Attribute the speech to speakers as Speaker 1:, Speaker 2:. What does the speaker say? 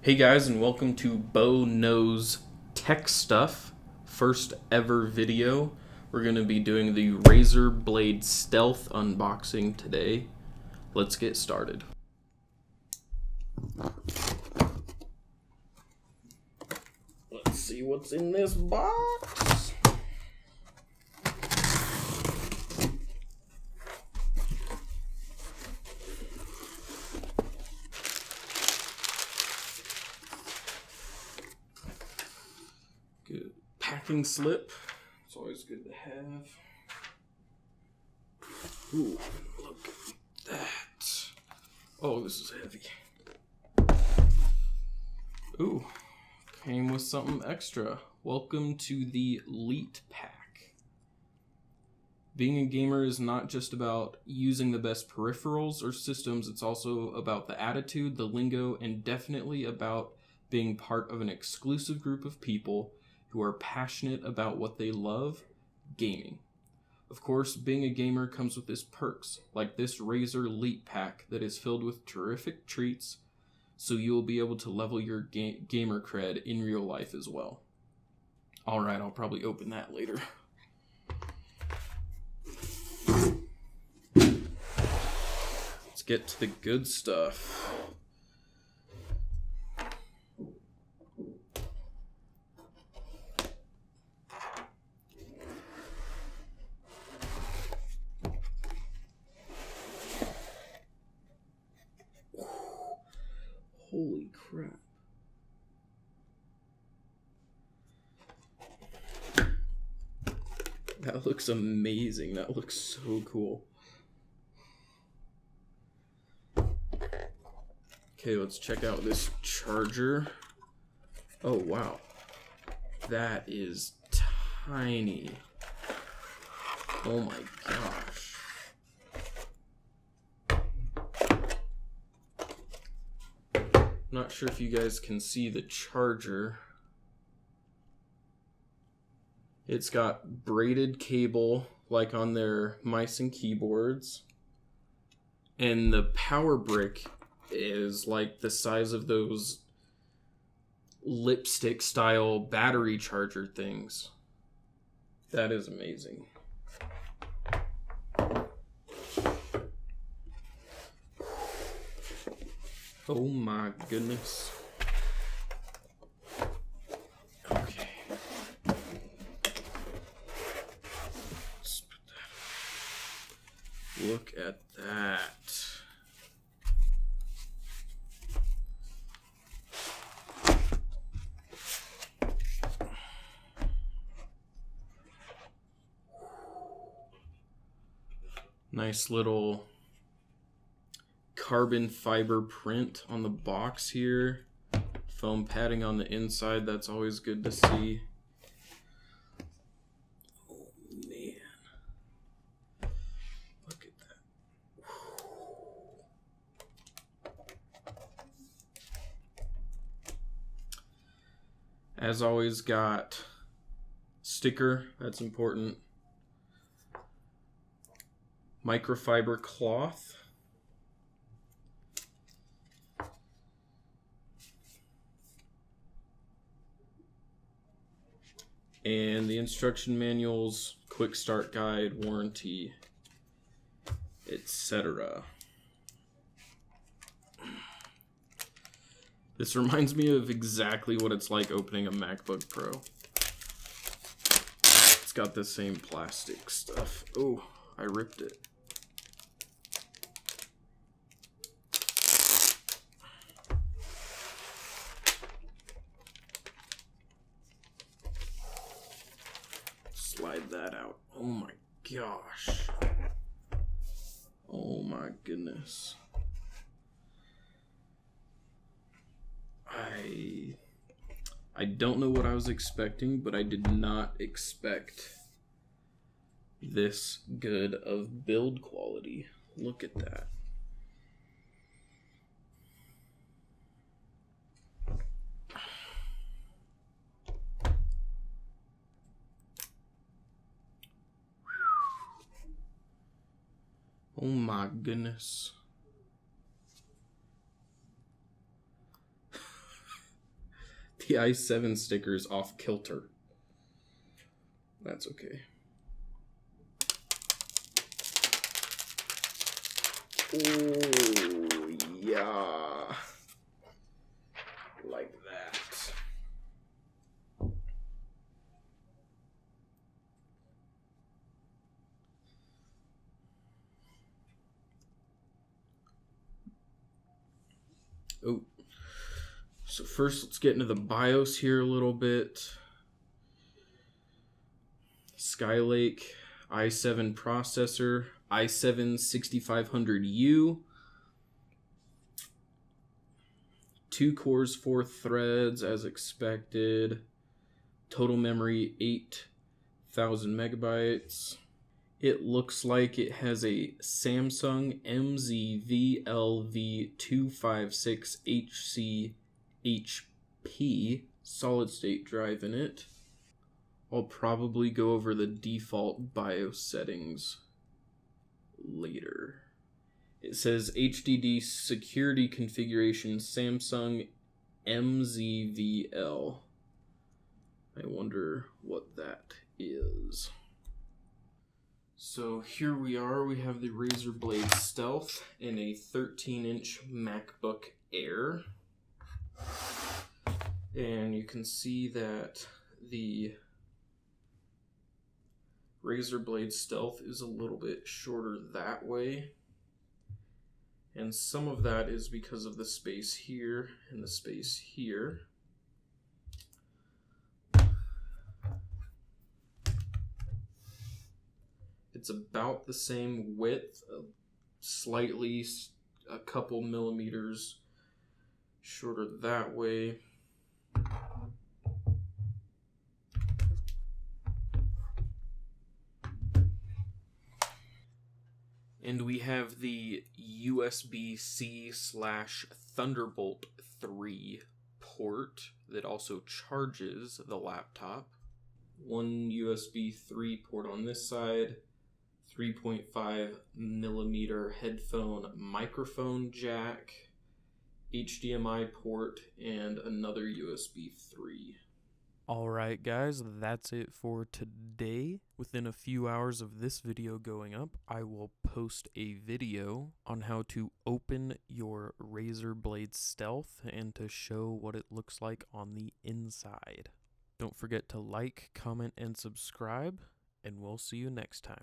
Speaker 1: Hey guys, and welcome to Beau Knows Tech Stuff. First ever video. We're going to be doing the Razer Blade Stealth unboxing today. Let's get started. Let's see what's in this box. Good packing slip. It's always good to have. Ooh, look at that. Oh, this is heavy. Ooh, came with something extra. Welcome to the Elite Pack. Being a gamer is not just about using the best peripherals or systems, it's also about the attitude, the lingo, and definitely about being part of an exclusive group of people who are passionate about what they love, gaming. Of course, being a gamer comes with its perks, like this Razer Elite Pack that is filled with terrific treats, so you will be able to level your gamer cred in real life as well. Alright, I'll probably open that later. Let's get to the good stuff. Holy crap. That looks amazing. That looks so cool. Okay, let's check out this charger. Oh, wow. That is tiny. Oh my gosh. Not sure if you guys can see the charger. It's got braided cable like on their mice and keyboards. And the power brick is like the size of those lipstick style battery charger things. That is amazing. Oh my goodness. Okay. Let's put that. Look at that. Nice little carbon fiber print on the box here. Foam padding on the inside, that's always good to see. Oh man. Look at that. As always, got sticker, that's important. Microfiber cloth. And the instruction manuals, quick start guide, warranty, etc. This reminds me of exactly what it's like opening a MacBook Pro. It's got the same plastic stuff. Oh, I ripped it. Slide that out. Oh my gosh. Oh my goodness. I don't know what I was expecting, but I did not expect this good of build quality. Look at that. Oh my goodness. the i7 sticker is off kilter. That's okay. Oh, yeah. Like that. Oh. So first, let's get into the BIOS here a little bit. Skylake i7 processor, i7 6500U, 2 cores, 4 threads as expected, total memory 8,000 megabytes. It looks like it has a Samsung MZVLV256HC HP solid state drive in it. I'll probably go over the default BIOS settings later. It says HDD security configuration Samsung MZVL. I wonder what that is. So here we are. We have the Razer Blade Stealth in a 13-inch MacBook Air. And you can see that the Razer Blade Stealth is a little bit shorter that way. And some of that is because of the space here and the space here. It's about the same width, slightly a couple millimeters shorter that way. And we have the USB-C/Thunderbolt 3 port that also charges the laptop. One USB 3 port on this side, 3.5 millimeter headphone microphone jack, HDMI port, and another USB 3. Alright guys, that's it for today. Within a few hours of this video going up, I will post a video on how to open your Razer Blade Stealth and to show what it looks like on the inside. Don't forget to like, comment, and subscribe, and we'll see you next time.